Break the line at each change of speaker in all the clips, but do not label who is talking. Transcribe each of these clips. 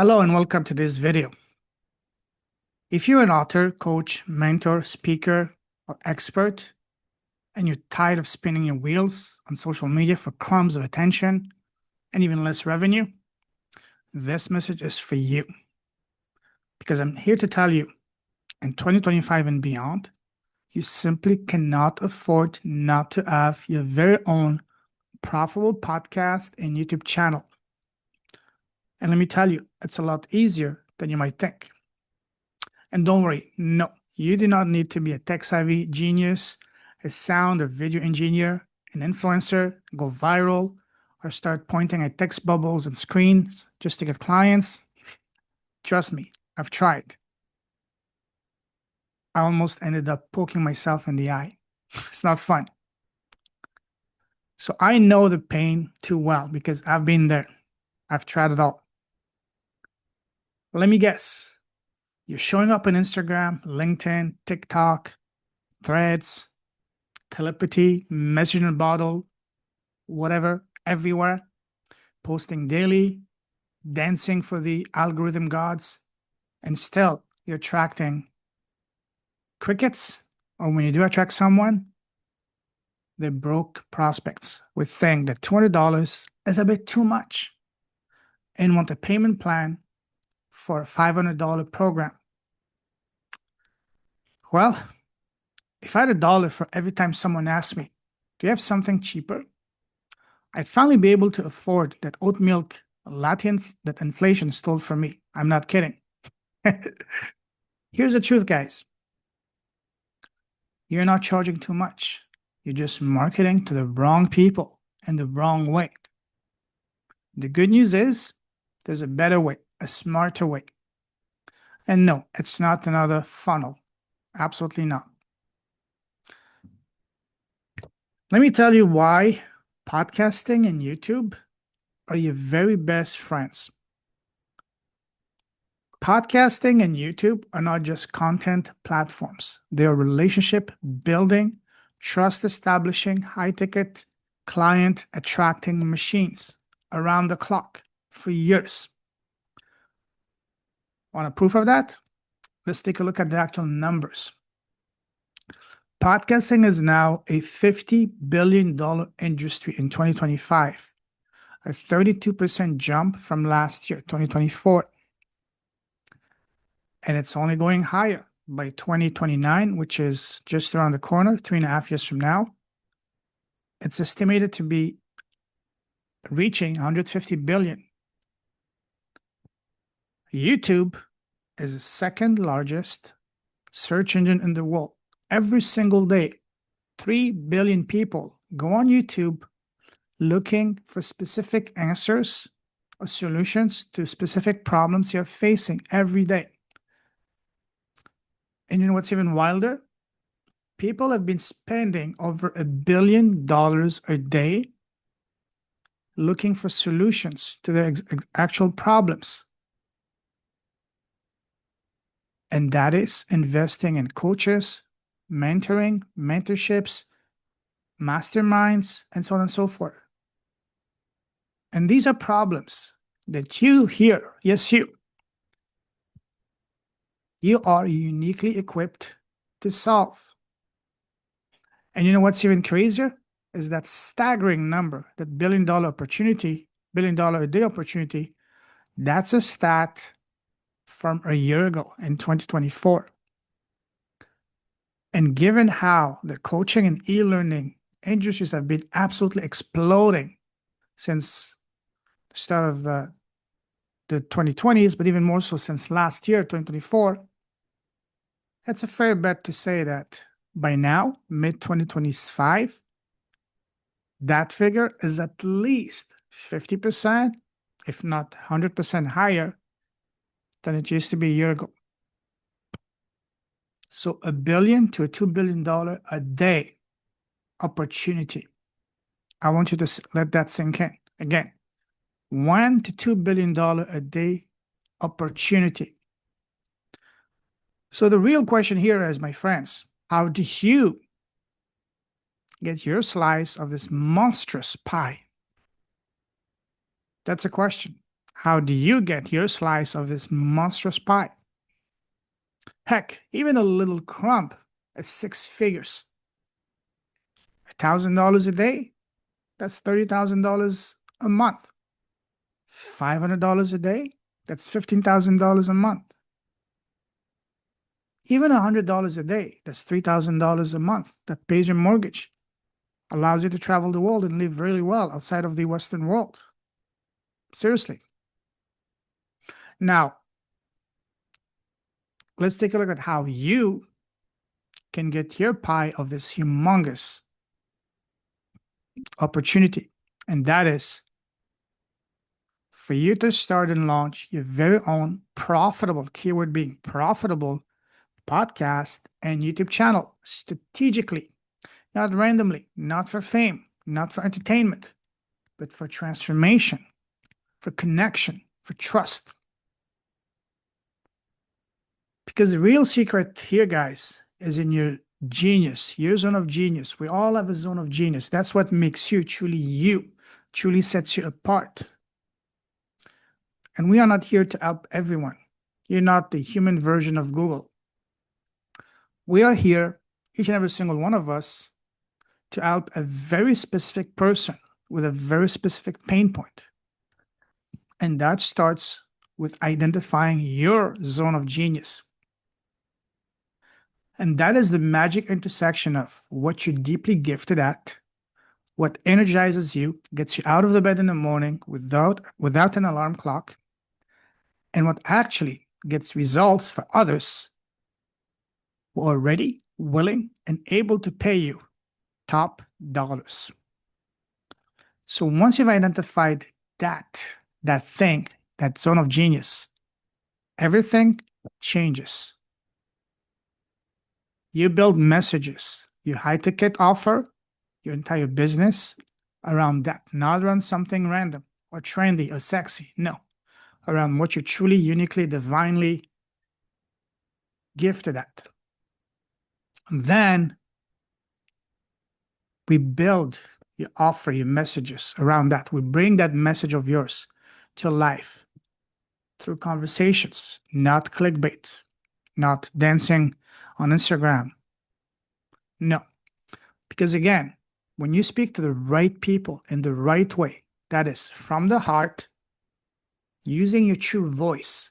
Hello and welcome to this video. If you're an author, coach, mentor, speaker, or expert, and you're tired of spinning your wheels on social media for crumbs of attention and even less revenue, this message is for you. Because I'm here to tell you, in 2025 and beyond, you simply cannot afford not to have your very own profitable podcast and YouTube channel. And let me tell you, it's a lot easier than you might think. And don't worry, no, you do not need to be a tech-savvy genius, a sound or video engineer, an influencer, go viral, or start pointing at text bubbles and screens just to get clients. Trust me, I've tried. I almost ended up poking myself in the eye. It's not fun. So I know the pain too well because I've been there. I've tried it all. Let me guess. You're showing up on Instagram, LinkedIn, TikTok, Threads, Telepathy, Messenger bottle, whatever, everywhere, posting daily, dancing for the algorithm gods, and still you're attracting crickets, or when you do attract someone, they're broke prospects with saying that $200 is a bit too much and want a payment plan for a $500 program. Well, if I had $1 for every time someone asked me, do you have something cheaper? I'd finally be able to afford that oat milk latte that inflation stole from me. I'm not kidding. Here's the truth, guys. You're not charging too much. You're just marketing to the wrong people in the wrong way. The good news is there's a better way, a smarter way. And no, it's not another funnel. Absolutely not. Let me tell you why podcasting and YouTube are your very best friends. Podcasting and YouTube are not just content platforms. They are relationship building, trust establishing, high ticket, client attracting machines around the clock for years. Want a proof of that? Let's take a look at the actual numbers. Podcasting is now a $50 billion industry in 2025, a 32% jump from last year, 2024. And it's only going higher by 2029, which is just around the corner, 3.5 years from now. It's estimated to be reaching 150 billion. YouTube is the second largest search engine in the world. Every single day, 3 billion people go on YouTube looking for specific answers or solutions to specific problems you're facing every day. And you know what's even wilder? People have been spending over $1 billion a day looking for solutions to their actual problems. And that is investing in coaches, mentoring, mentorships, masterminds, and so on and so forth. And these are problems that you here, yes, you are uniquely equipped to solve. And you know what's even crazier? Is that staggering number, that $1 billion opportunity, $1 billion a day opportunity, that's a stat from a year ago in 2024. And given how the coaching and e-learning industries have been absolutely exploding since the start of the 2020s, but even more so since last year, 2024, it's a fair bet to say that by now, mid-2025, that figure is at least 50%, if not 100% higher than it used to be a year ago. So $1 billion to $2 billion a day opportunity. I want you to let that sink in. Again, $1 to $2 billion a day opportunity. So the real question here is, my friends, how do you get your slice of this monstrous pie? That's a question. How do you get your slice of this monstrous pie? Heck, even a little crumb is six figures. $1,000 a day, that's $30,000 a month. $500 a day, that's $15,000 a month. Even $100 a day, that's $3,000 a month. That pays your mortgage, allows you to travel the world and live really well outside of the Western world. Seriously. Now, let's take a look at how you can get your pie of this humongous opportunity. And that is for you to start and launch your very own profitable, keyword being profitable, podcast and YouTube channel strategically, not randomly, not for fame, not for entertainment, but for transformation, for connection, for trust. Because the real secret here, guys, is in your genius, your zone of genius. We all have a zone of genius. That's what makes you, truly sets you apart. And we are not here to help everyone. You're not the human version of Google. We are here, each and every single one of us, to help a very specific person with a very specific pain point. And that starts with identifying your zone of genius. And that is the magic intersection of what you're deeply gifted at, what energizes you, gets you out of the bed in the morning without an alarm clock, and what actually gets results for others who are ready, willing, and able to pay you top dollars. So once you've identified that thing, that zone of genius, everything changes. You build messages, your high ticket offer, your entire business around that, not around something random or trendy or sexy. No, around what you're truly, uniquely, divinely gifted at. And then we build your offer, your messages around that. We bring that message of yours to life through conversations, not clickbait, not dancing on Instagram. No, because again, when you speak to the right people in the right way, that is from the heart, using your true voice,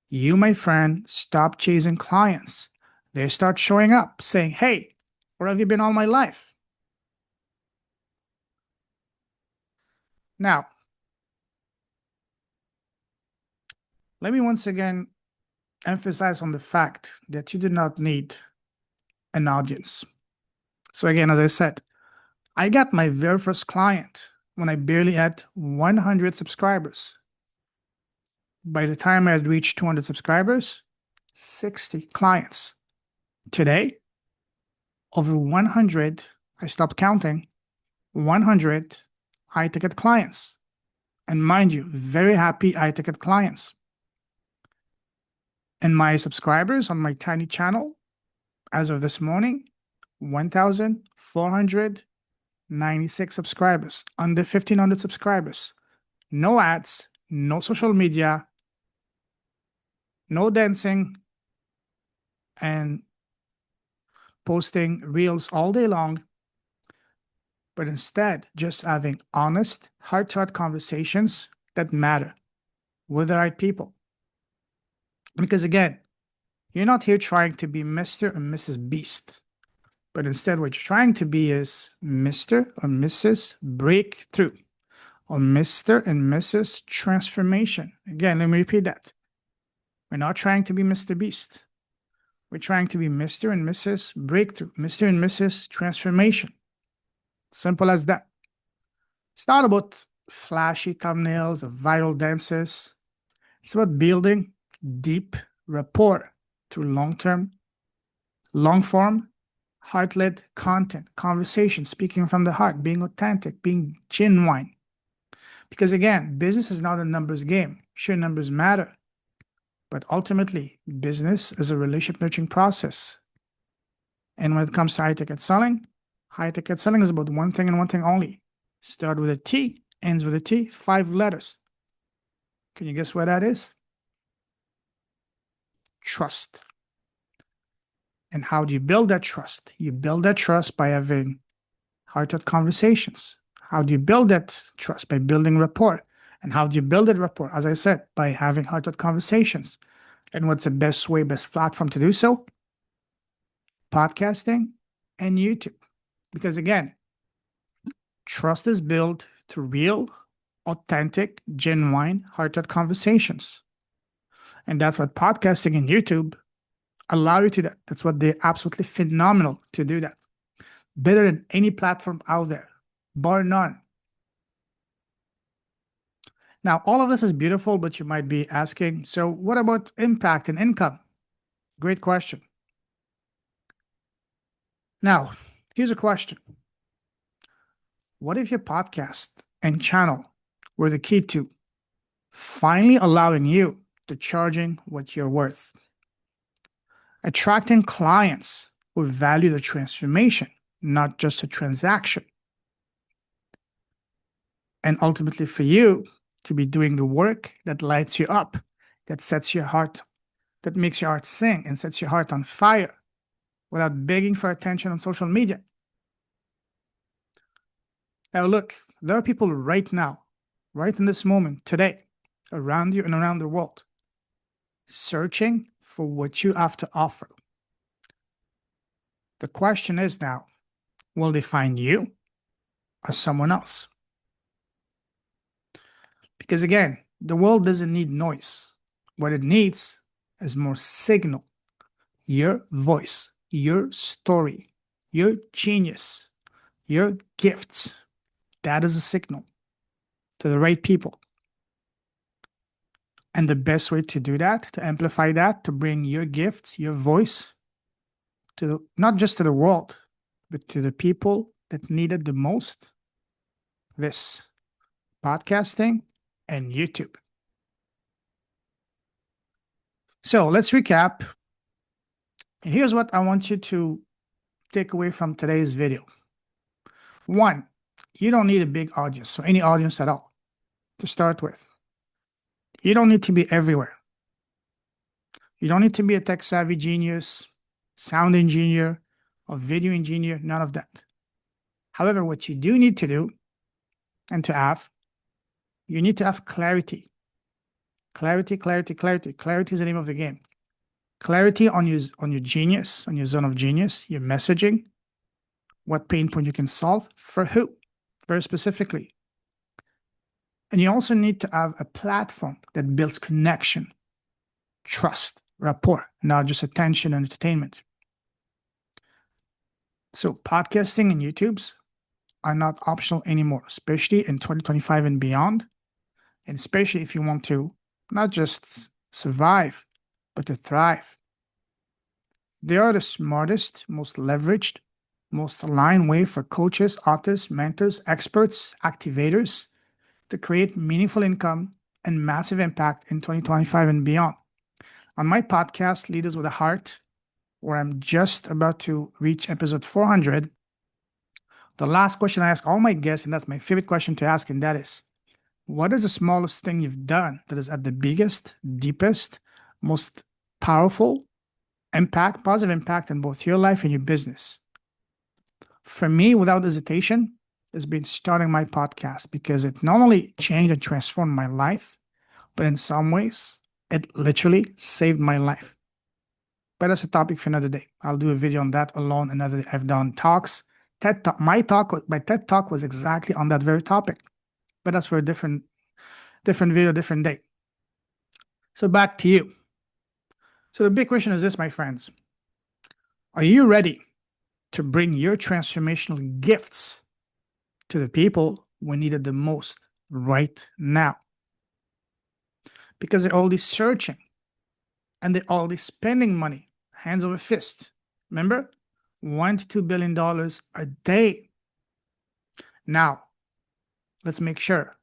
you, my friend, stop chasing clients. They start showing up saying, hey, where have you been all my life? Now, let me once again emphasize on the fact that you do not need an audience. So again, as I said, I got my very first client when I barely had 100 subscribers. By the time I had reached 200 subscribers, 60 clients. Today, over 100, I stopped counting, 100 high-ticket clients. And mind you, very happy high-ticket clients. And my subscribers on my tiny channel, as of this morning, 1,496 subscribers, under 1,500 subscribers. No ads, no social media, no dancing, and posting reels all day long, but instead just having honest, heart-to-heart conversations that matter with the right people. Because again, you're not here trying to be Mr. or Mrs. Beast, but instead what you're trying to be is Mr. or Mrs. Breakthrough, or Mr. and Mrs. Transformation. Again, let me repeat that. We're not trying to be Mr. Beast. We're trying to be Mr. and Mrs. Breakthrough, Mr. and Mrs. Transformation. Simple as that. It's not about flashy thumbnails or viral dances. It's about building deep rapport through long-term, long-form, heart-led content, conversation, speaking from the heart, being authentic, being genuine. Because again, business is not a numbers game. Sure, numbers matter. But ultimately, business is a relationship nurturing process. And when it comes to high-ticket selling is about one thing and one thing only. Start with a T, ends with a T, 5 letters. Can you guess what that is? Trust. And how do you build that trust? You build that trust by having heart-to-heart conversations. How do you build that trust? By building rapport. And how do you build that rapport? As I said, by having heart-to-heart conversations. And what's the best way, best platform to do so? Podcasting and YouTube. Because again, trust is built through real, authentic, genuine, heart-to-heart conversations. And that's what podcasting and YouTube allow you to do. That's what they're absolutely phenomenal to do that. Better than any platform out there, bar none. Now, all of this is beautiful, but you might be asking, so what about impact and income? Great question. Now, here's a question. What if your podcast and channel were the key to finally allowing you to charging what you're worth? Attracting clients who value the transformation, not just a transaction. And ultimately for you to be doing the work that lights you up, that sets your heart, that makes your heart sing and sets your heart on fire without begging for attention on social media. Now look, there are people right now, right in this moment, today, around you and around the world, searching for what you have to offer. The question is now, will they find you or someone else? Because again, the world doesn't need noise. What it needs is more signal. Your voice, your story, your genius, your gifts. That is a signal to the right people. And the best way to do that, to amplify that, to bring your gifts, your voice to the, not just to the world, but to the people that need it the most, this podcasting and YouTube. So let's recap. And here's what I want you to take away from today's video. One, you don't need a big audience or any audience at all to start with. You don't need to be everywhere. You don't need to be a tech savvy genius, sound engineer, or video engineer, none of that. However, what you do need to do and to have, you need to have clarity. Clarity, clarity, clarity. Clarity is the name of the game. Clarity on your genius, on your zone of genius, your messaging, what pain point you can solve, for who, very specifically. And you also need to have a platform that builds connection, trust, rapport, not just attention and entertainment. So podcasting and YouTubes are not optional anymore, especially in 2025 and beyond. And especially if you want to not just survive, but to thrive. They are the smartest, most leveraged, most aligned way for coaches, authors, mentors, experts, activators to create meaningful income and massive impact in 2025 and beyond. On my podcast, Leaders with a Heart, where I'm just about to reach episode 400, the last question I ask all my guests, and that's my favorite question to ask, and that is, what is the smallest thing you've done that is at the biggest, deepest, most powerful impact, positive impact in both your life and your business? For me, without hesitation, has been starting my podcast because it not only changed and transformed my life, but in some ways, it literally saved my life. But that's a topic for another day. I'll do a video on that alone another day. I've done talks. My TED Talk was exactly on that very topic. But that's for a different video, different day. So back to you. So the big question is this, my friends. Are you ready to bring your transformational gifts to the people who need it the most right now? Because they're already searching and they're already spending money, hands over fist. Remember? $1 to $2 billion a day. Now, let's make sure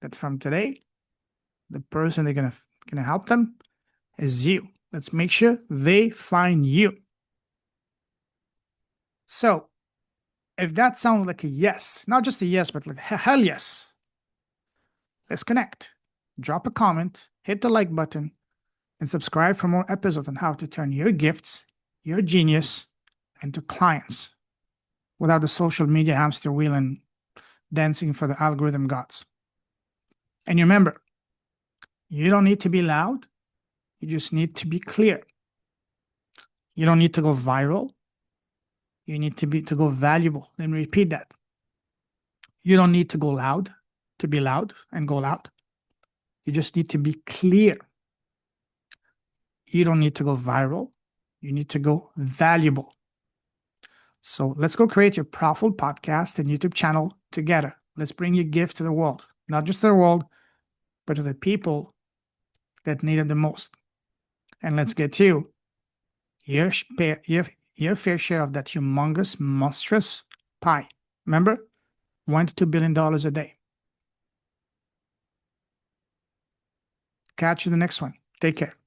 that from today, the person they're gonna help them is you. Let's make sure they find you. So, if that sounds like a yes, not just a yes, but like hell yes, let's connect. drop a comment, hit the like button, and subscribe for more episodes on how to turn your gifts, your genius, into clients without the social media hamster wheel and dancing for the algorithm gods. And remember, you don't need to be loud. You just need to be clear. You don't need to go viral. You need to go valuable. Let me repeat that. You don't need to go loud to be loud and go loud. You just need to be clear. You don't need to go viral. You need to go valuable. So let's go create your powerful podcast and YouTube channel together. Let's bring your gift to the world, not just to the world, but to the people that need it the most. And let's get you your fair share of that humongous, monstrous pie. Remember, $1 to $2 billion a day. Catch you the next one. Take care.